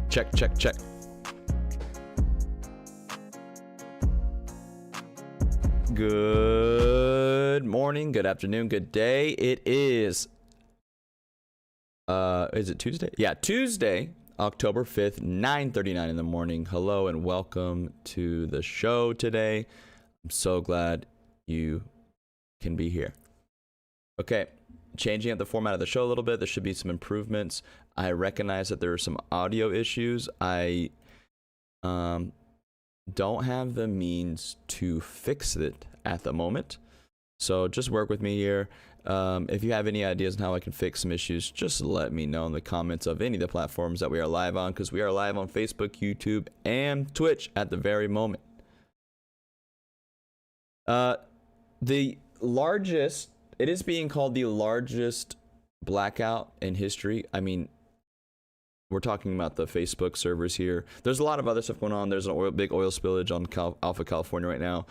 Check, check, check. Good morning, good afternoon, good day. It is it Tuesday? Yeah, Tuesday, October 5th, 9:39 in the morning. Hello and welcome to the show today. I'm so glad you can be here. Okay, changing up the format of the show a little bit. There should be some improvements. I recognize that there are some audio issues. I don't have the means to fix it at the moment, so just work with me here. If you have any ideas on how I can fix some issues, just let me know in the comments of any of the platforms that we are live on, because we are live on Facebook, YouTube, and Twitch at the very moment. The largest, it is being called the largest blackout in history. I mean, we're talking about the Facebook servers here. There's a lot of other stuff going on. There's a big oil spillage on Alpha California right now.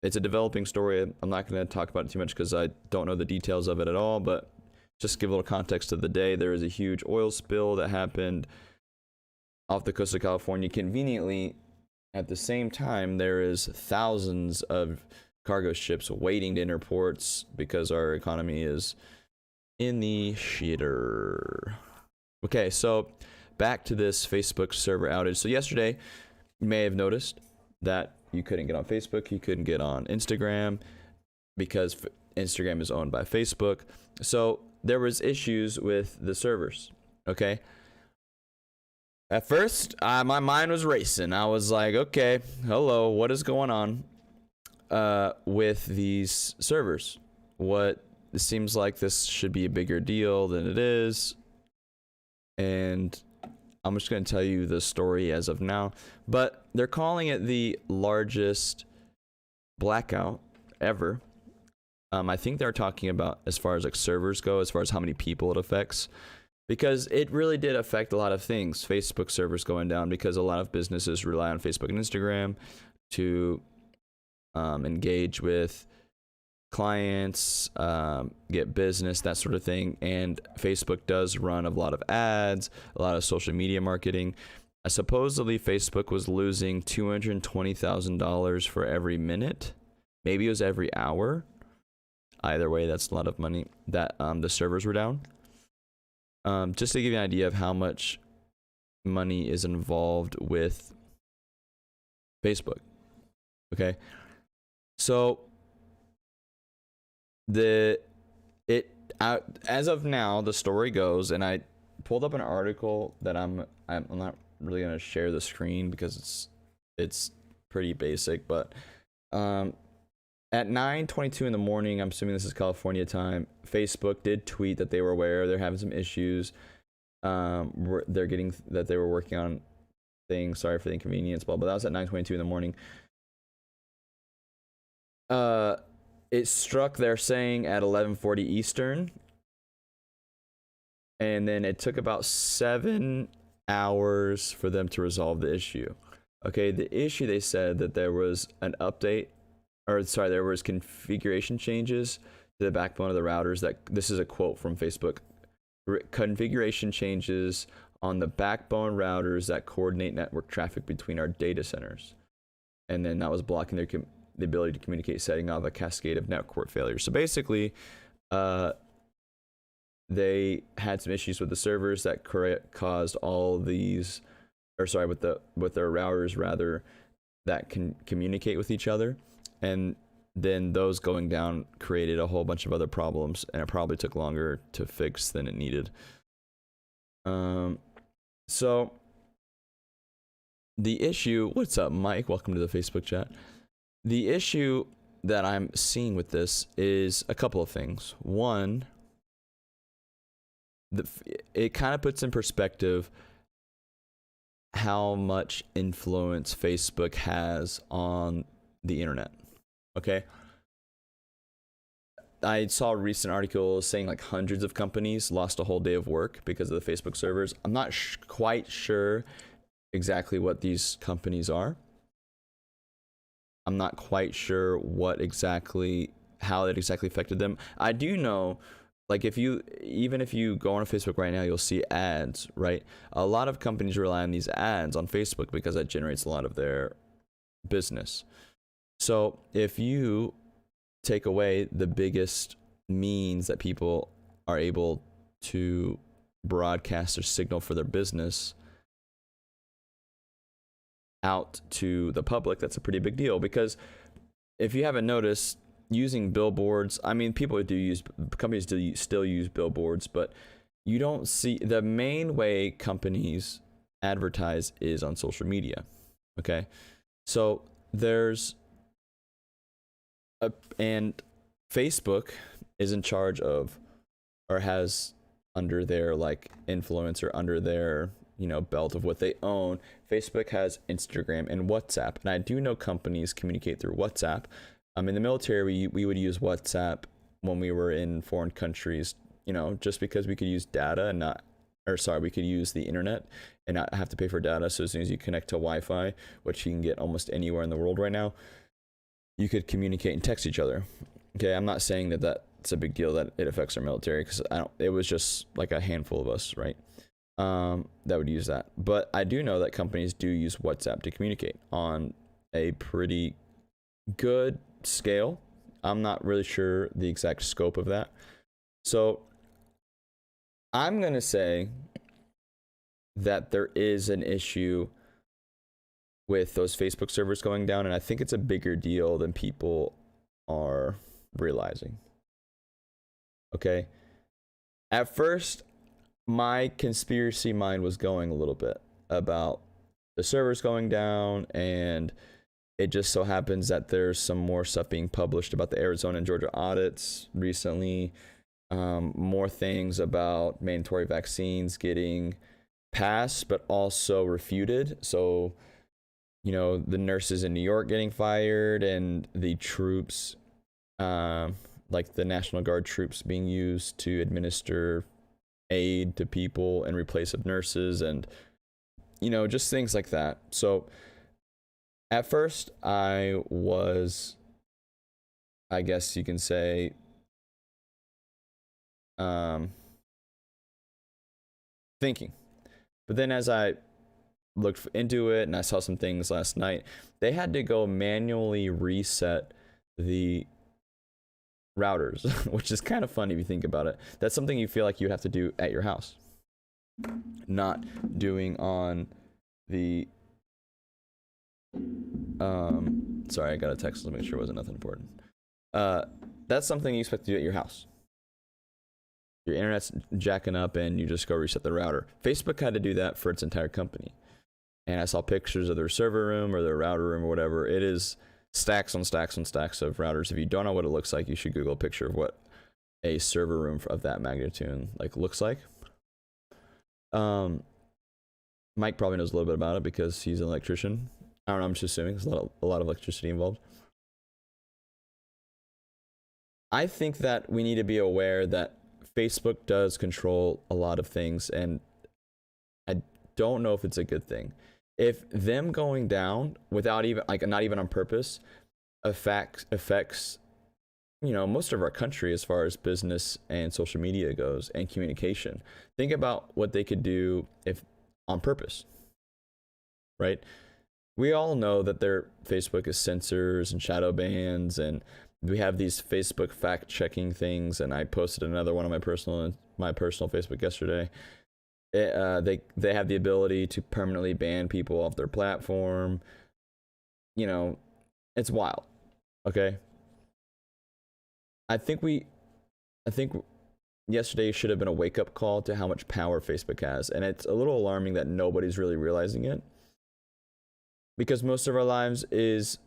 It's a developing story. I'm not going to talk about it too much because I don't know the details of it at all, but just to give a little context of the day, there is a huge oil spill that happened off the coast of California. Conveniently, at the same time, there is thousands of cargo ships waiting to enter ports because our economy is in the shitter. Okay, so back to this Facebook server outage. So yesterday, you may have noticed that you couldn't get on Facebook, you couldn't get on Instagram because Instagram is owned by Facebook. So there was issues with the servers, okay? At first, my mind was racing. I was like, okay, hello, what is going on with these servers? It seems like this should be a bigger deal than it is. And I'm just going to tell you the story as of now, but they're calling it the largest blackout ever. I think they're talking about as far as like servers go, as far as how many people it affects, because it really did affect a lot of things. Facebook servers going down because a lot of businesses rely on Facebook and Instagram to engage with clients, get business, that sort of thing. And Facebook does run a lot of ads, a lot of social media marketing. Supposedly Facebook was losing $220,000 for every minute. Maybe it was every hour. Either way, that's a lot of money that the servers were down. Just to give you an idea of how much money is involved with Facebook. Okay, so as of now, the story goes, and I pulled up an article that I'm not really gonna share the screen because it's pretty basic, but at 9:22 in the morning, I'm assuming this is California time, Facebook did tweet that they were aware they're having some issues. They're getting that they were working on things. Sorry for the inconvenience, but that was at 9:22 in the morning. It struck, they're saying, at 11:40 Eastern, and then it took about 7 hours for them to resolve the issue. Okay, the issue, they said that there was an update, or sorry, there was configuration changes to the backbone of the routers. That this is a quote from Facebook. Configuration changes on the backbone routers that coordinate network traffic between our data centers, and then that was blocking their the ability to communicate, setting off a cascade of network failures. So basically, they had some issues with the servers that caused all these, or sorry, with their routers rather, that can communicate with each other, and then those going down created a whole bunch of other problems, and it probably took longer to fix than it needed. So the issue, what's up, Mike? Welcome to the Facebook chat. The issue that I'm seeing with this is a couple of things. One, it kind of puts in perspective how much influence Facebook has on the internet. Okay, I saw a recent article saying like hundreds of companies lost a whole day of work because of the Facebook servers. I'm not quite sure exactly what these companies are. I'm not quite sure how it exactly affected them. I do know like even if you go on Facebook right now, you'll see ads, right? A lot of companies rely on these ads on Facebook because that generates a lot of their business. So if you take away the biggest means that people are able to broadcast their signal for their business out to the public, that's a pretty big deal. Because if you haven't noticed, using billboards, I mean, companies do still use billboards, but you don't see, the main way companies advertise is on social media. Okay, so and Facebook is in charge of, or has under their like influence or under their belt of what they own. Facebook has Instagram and WhatsApp, and I do know companies communicate through WhatsApp. In the military, we would use WhatsApp when we were in foreign countries, just because we could use data and we could use the internet and not have to pay for data. So as soon as you connect to Wi-Fi, which you can get almost anywhere in the world right now, you could communicate and text each other. Okay, I'm not saying that that's a big deal that it affects our military, because it was just like a handful of us, right? That would use that. But I do know that companies do use WhatsApp to communicate on a pretty good scale. I'm not really sure the exact scope of that. So I'm going to say that there is an issue with those Facebook servers going down, and I think it's a bigger deal than people are realizing. Okay? At first, my conspiracy mind was going a little bit about the servers going down, and it just so happens that there's some more stuff being published about the Arizona and Georgia audits recently. More things about mandatory vaccines getting passed, but also refuted. So, the nurses in New York getting fired, and the troops, like the National Guard troops, being used to administer aid to people in replace of nurses, and just things like that. So at first I was, I guess you can say, thinking, but then as I looked into it and I saw some things last night, they had to go manually reset the routers, which is kind of fun if you think about it. That's something you feel like you'd have to do at your house, not doing on the sorry, I got a text to make sure it wasn't nothing important. That's something you expect to do at your house. Your internet's jacking up and you just go reset the router. Facebook had to do that for its entire company, and I saw pictures of their server room or their router room or whatever. It is stacks on stacks on stacks of routers. If you don't know what it looks like, you should Google a picture of what a server room of that magnitude looks like. Mike probably knows a little bit about it because he's an electrician. I don't know, I'm just assuming there's a lot of electricity involved. I think that we need to be aware that Facebook does control a lot of things, and I don't know if it's a good thing. If them going down without even, not even on purpose, affects most of our country as far as business and social media goes and communication. Think about what they could do if on purpose, right? We all know that their Facebook is censors and shadow bans, and we have these Facebook fact checking things. And I posted another one on my personal Facebook yesterday. They have the ability to permanently ban people off their platform. It's wild. Okay. I think yesterday should have been a wake-up call to how much power Facebook has, and it's a little alarming that nobody's really realizing it, because most of our lives is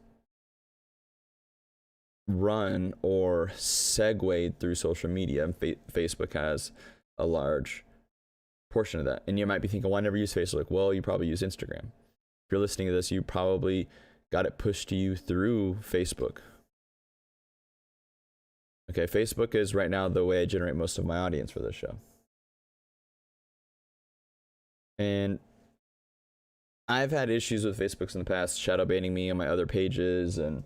run or segued through social media, and Facebook has a large portion of that. And you might be thinking, well, I never use Facebook. Well, you probably use Instagram. If you're listening to this, you probably got it pushed to you through Facebook. Okay, Facebook is right now the way I generate most of my audience for this show. And I've had issues with Facebook in the past, shadow banning me on my other pages, and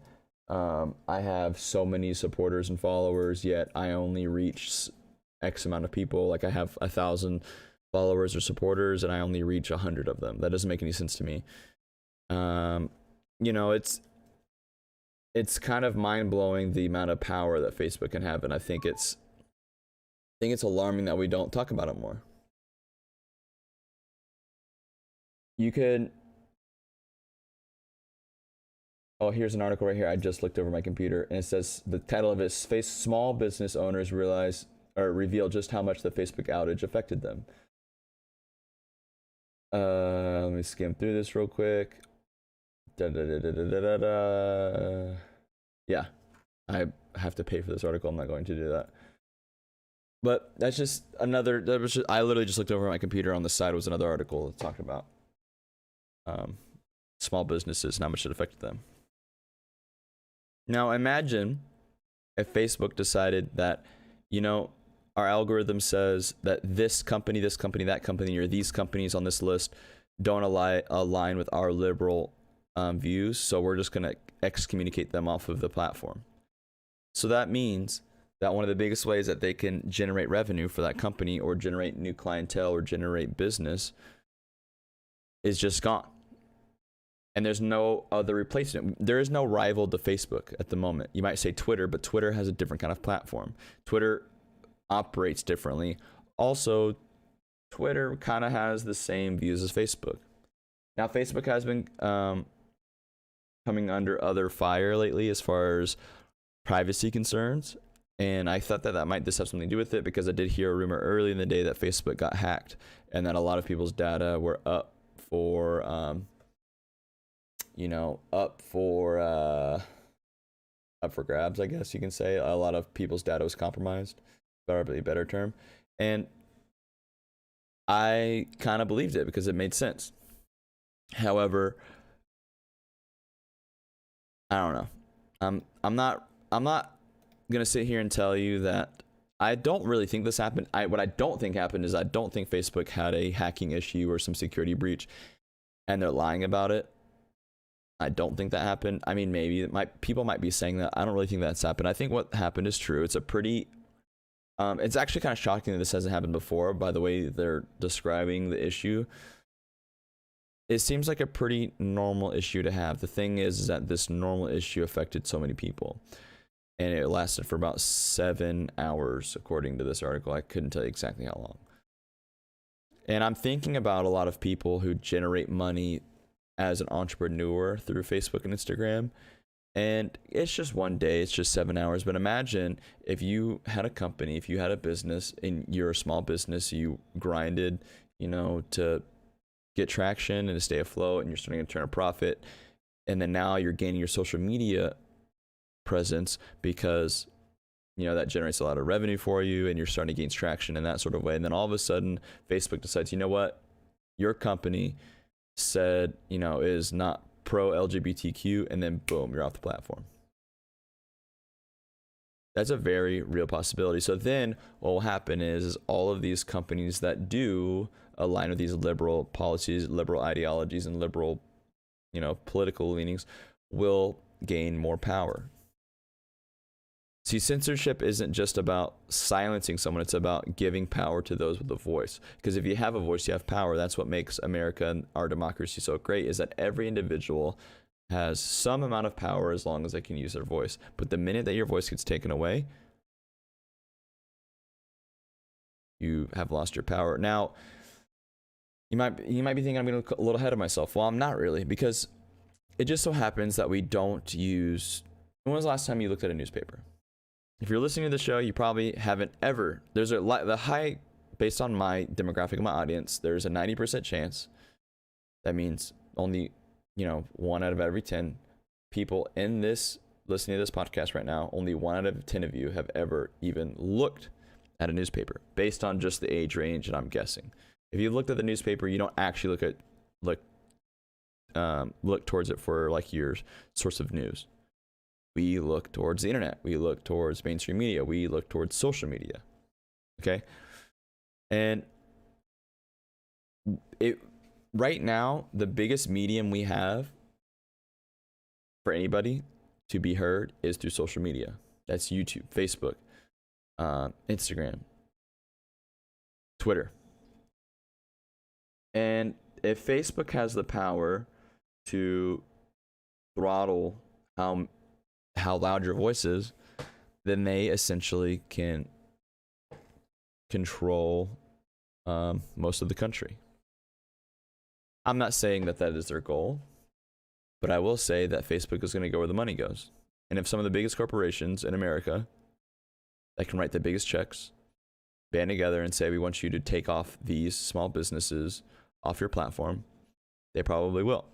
I have so many supporters and followers, yet I only reach X amount of people. Like I have 1,000 followers or supporters and I only reach 100 of them. That doesn't make any sense to me. You know, it's kind of mind-blowing the amount of power that Facebook can have, and I think it's alarming that we don't talk about it more. You could Oh, here's an article right here. I just looked over my computer, and it says the title of it is "Face Small Business Owners Realize or Reveal Just How Much the Facebook Outage Affected Them." Let me skim through this real quick. Yeah, I have to pay for this article. I'm not going to do that. But that's just another. I literally just looked over my computer. On the side was another article that talked about small businesses and how much it affected them. Now imagine if Facebook decided that, you know, our algorithm says that this company, that company, or these companies on this list don't align with our liberal views, so we're just going to excommunicate them off of the platform. So that means that one of the biggest ways that they can generate revenue for that company or generate new clientele or generate business is just gone. And there's no other replacement. There is no rival to Facebook at the moment. You might say Twitter, but Twitter has a different kind of platform. Twitter operates differently. Also, Twitter kind of has the same views as Facebook. Now, Facebook has been coming under other fire lately as far as privacy concerns. And I thought that might just have something to do with it, because I did hear a rumor early in the day that Facebook got hacked and that a lot of people's data were up for grabs, I guess you can say. A lot of people's data was compromised, probably a better term. And I kind of believed it because it made sense. However, I don't know. I'm not gonna sit here and tell you that I don't really think this happened. What I don't think happened is I don't think Facebook had a hacking issue or some security breach, and they're lying about it. I don't think that happened. I mean, maybe people might be saying that. I don't really think that's happened. I think what happened is true. It's a pretty, it's actually kind of shocking that this hasn't happened before by the way they're describing the issue. It seems like a pretty normal issue to have. The thing is that this normal issue affected so many people, and it lasted for about 7 hours, according to this article. I couldn't tell you exactly how long. And I'm thinking about a lot of people who generate money as an entrepreneur through Facebook and Instagram, and it's just one day, it's just 7 hours. But imagine if you had a company, if you had a business, and you're a small business, you grinded, to get traction and to stay afloat, and you're starting to turn a profit, and then now you're gaining your social media presence because that generates a lot of revenue for you, and you're starting to gain traction in that sort of way. And then all of a sudden Facebook decides, you know what, your company said, is not pro LGBTQ, and then boom, you're off the platform. That's a very real possibility. So then what will happen is all of these companies that do align with these liberal policies, liberal ideologies, and liberal, political leanings will gain more power. See, censorship isn't just about silencing someone, it's about giving power to those with a voice. Because if you have a voice, you have power. That's what makes America and our democracy so great, is that every individual has some amount of power as long as they can use their voice. But the minute that your voice gets taken away, you have lost your power. Now, you might be thinking I'm going to look a little ahead of myself. Well, I'm not really, because it just so happens that we don't use... When was the last time you looked at a newspaper? If you're listening to the show, you probably haven't ever. There's the high, based on my demographic of my audience, there's a 90% chance. That means only, 1 out of every 10 people in this, listening to this podcast right now, only 1 out of 10 of you have ever even looked at a newspaper, based on just the age range, and I'm guessing. If you looked at the newspaper, you don't actually look towards it for like your source of news. We look towards the internet. We look towards mainstream media. We look towards social media. Okay? And right now, the biggest medium we have for anybody to be heard is through social media. That's YouTube, Facebook, Instagram, Twitter. And if Facebook has the power to throttle how loud your voice is, then they essentially can control most of the country. I'm not saying that is their goal, but I will say that Facebook is going to go where the money goes. And if some of the biggest corporations in America that can write the biggest checks band together and say, we want you to take off these small businesses off your platform, they probably will.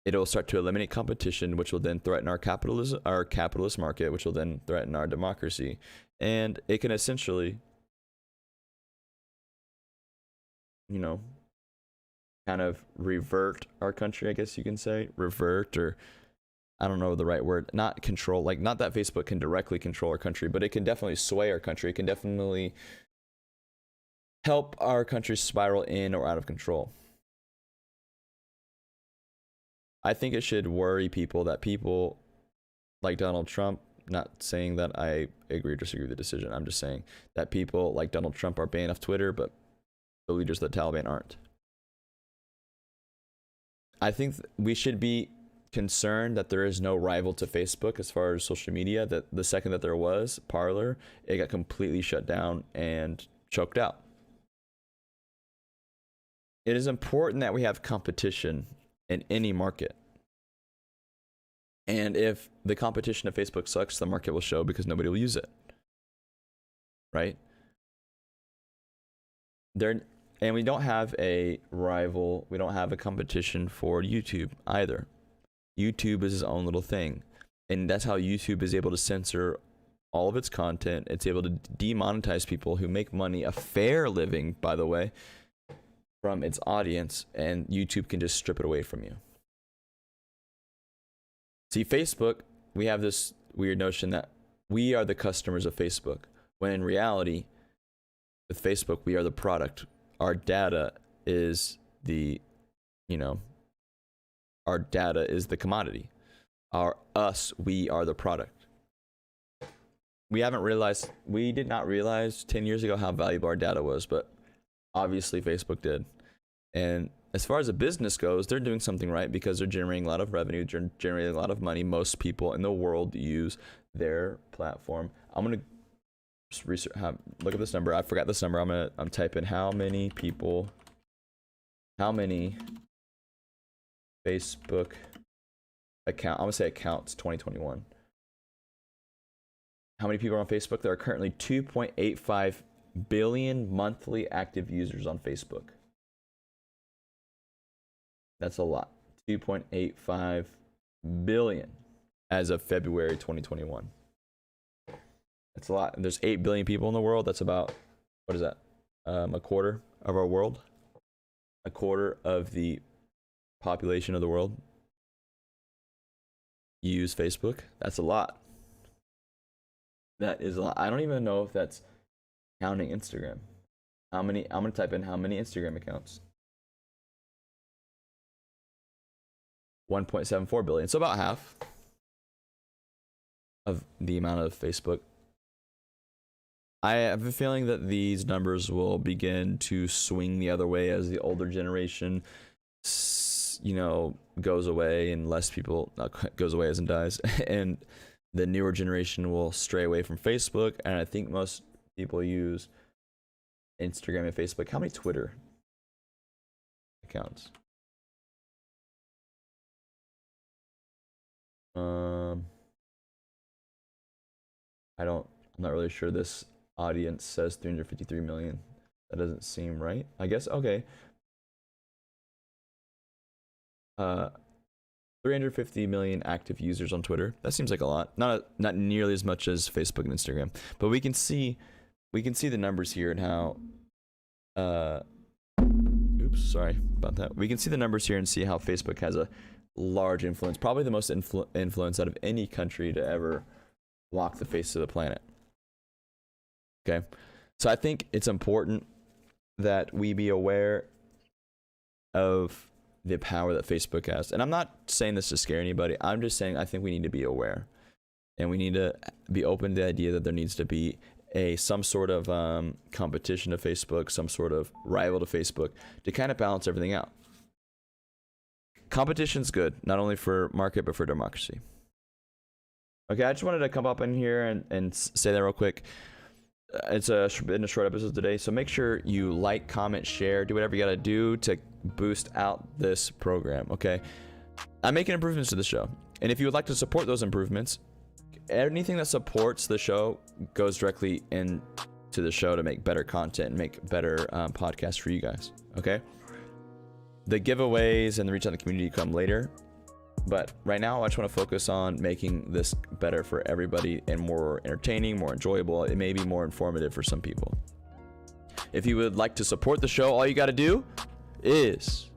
It'll start to eliminate competition, which will then threaten our capitalist market, which will then threaten our democracy. And it can essentially, kind of revert our country, I guess you can say. Revert, or I don't know the right word. Not control, like not that Facebook can directly control our country, but it can definitely sway our country. It can definitely help our country spiral in or out of control. I think it should worry people that people like Donald Trump, not saying that I agree or disagree with the decision, I'm just saying that people like Donald Trump are banned off Twitter, but the leaders of the Taliban aren't. I think we should be concerned that there is no rival to Facebook as far as social media, that the second that there was, Parler, it got completely shut down and choked out. It is important that we have competition in any market. And if the competition of Facebook sucks, the market will show because nobody will use it. Right? And we don't have a rival, we don't have a competition for YouTube either. YouTube is its own little thing. And that's how YouTube is able to censor all of its content. It's able to demonetize people who make money, a fair living, by the way, from its audience, and YouTube can just strip it away from you. See, Facebook, we have this weird notion that we are the customers of Facebook, when in reality, with Facebook, we are the product. Our data is the commodity. We are the product. We did not realize 10 years ago how valuable our data was, but obviously Facebook did. And as far as a business goes, they're doing something right because they're generating a lot of revenue, generating a lot of money. Most people in the world use their platform. I'm going to just look at this number. I forgot this number. I'm typing how many Facebook account. I'm going to say accounts 2021. How many people are on Facebook? There are currently 2.85 billion monthly active users on Facebook. That's a lot. 2.85 billion as of February 2021. That's a lot. And there's 8 billion people in the world. That's about, what is that? A quarter of our world. A quarter of the population of the world use Facebook. That's a lot. That is a lot. I don't even know if that's counting Instagram. I'm gonna type in how many Instagram accounts. 1.74 billion. So about half of the amount of Facebook. I have a feeling that these numbers will begin to swing the other way as the older generation, goes away and less people goes away as in dies, and the newer generation will stray away from Facebook. And I think most people use Instagram and Facebook. How many Twitter accounts? I'm not really sure. This audience says 353 million. That doesn't seem right. I guess, okay. 350 million active users on Twitter. That seems like a lot. Not nearly as much as Facebook and Instagram. But we can see the numbers here and how oops, sorry about that. We can see the numbers here and see how Facebook has a large influence, probably the most influence out of any country to ever walk the face of the planet. Okay, so I think it's important that we be aware of the power that Facebook has. And I'm not saying this to scare anybody. I'm just saying I think we need to be aware. and we need to be open to the idea that there needs to be some sort of competition to Facebook, some sort of rival to Facebook, to kind of balance everything out. Competition's good, not only for market but for democracy. Okay, I just wanted to come up in here and say that real quick. It's been a short episode today, so make sure you like, comment, share, do whatever you gotta do to boost out this program, okay? I'm making improvements to the show, and if you would like to support those improvements, anything that supports the show goes directly into the show to make better content and make better podcasts for you guys, okay? The giveaways and the reach out to the community come later. But right now, I just want to focus on making this better for everybody and more entertaining, more enjoyable. It may be more informative for some people. If you would like to support the show, all you got to do is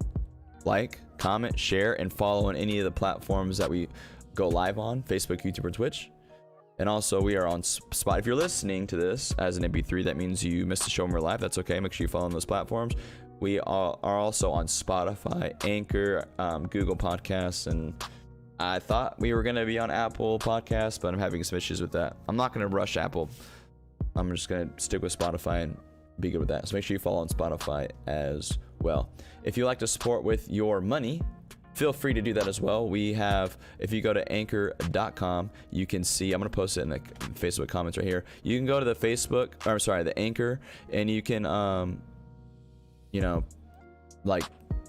like, comment, share, and follow on any of the platforms that we go live on, Facebook, YouTube, or Twitch. And also, we are on Spotify. If you're listening to this as an MP3, that means you missed the show when we're live. That's okay. Make sure you follow on those platforms. We are also on Spotify, Anchor, Google Podcasts, and I thought we were going to be on Apple Podcasts, but I'm having some issues with that. I'm not going to rush Apple. I'm just going to stick with Spotify and be good with that. So make sure you follow on Spotify as well. If you like to support with your money, feel free to do that as well. We have, if you go to anchor.com, you can see, I'm going to post it in the Facebook comments right here. You can go to the Anchor, and you can, like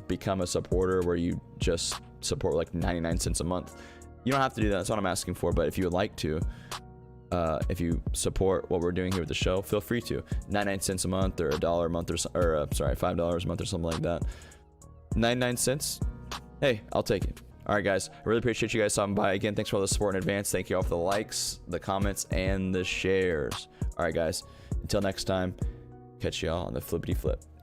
become a supporter where you just support like 99 cents a month. You don't have to do that. That's what I'm asking for. But if you would like to, if you support what we're doing here with the show, feel free to. 99 cents a month or $1 a month or $5 a month or something like that. 99 cents. Hey, I'll take it. All right, guys. I really appreciate you guys stopping by. Again, thanks for all the support in advance. Thank you all for the likes, the comments, and the shares. All right, guys. Until next time, catch y'all on the flippity flip.